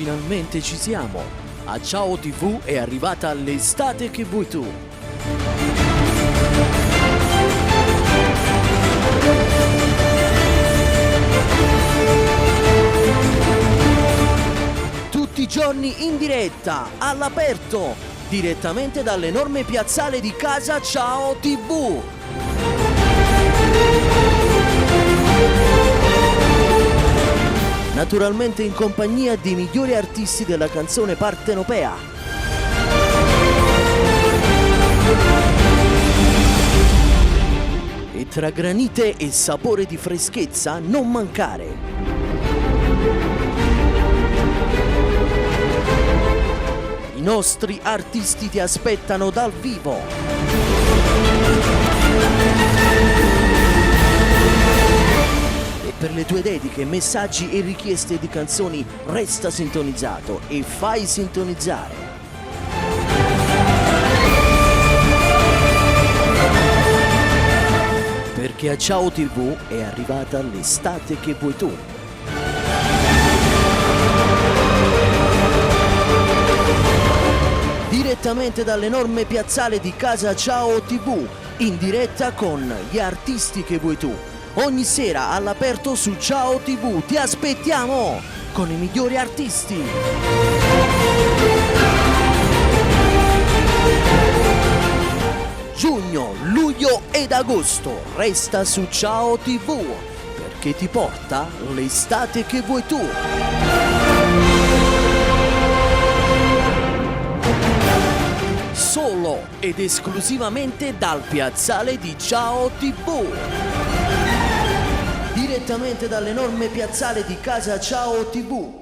finalmente ci siamo! A Ciao TV è arrivata l'estate che vuoi tu! Tutti i giorni in diretta, all'aperto, direttamente dall'enorme piazzale di casa Ciao TV! Naturalmente in compagnia dei migliori artisti della canzone partenopea. E tra granite e sapore di freschezza non mancare. I nostri artisti ti aspettano dal vivo. Per le tue dediche, messaggi e richieste di canzoni resta sintonizzato e fai sintonizzare. Perché a Ciao TV è arrivata l'estate che vuoi tu. Direttamente dall'enorme piazzale di casa Ciao TV, in diretta con gli artisti che vuoi tu. Ogni sera all'aperto su Ciao TV, ti aspettiamo con i migliori artisti. Giugno, luglio ed agosto resta su Ciao TV perché ti porta l'estate che vuoi tu. Solo ed esclusivamente dal piazzale di Ciao TV. Direttamente dall'enorme piazzale di casa Ciao TV.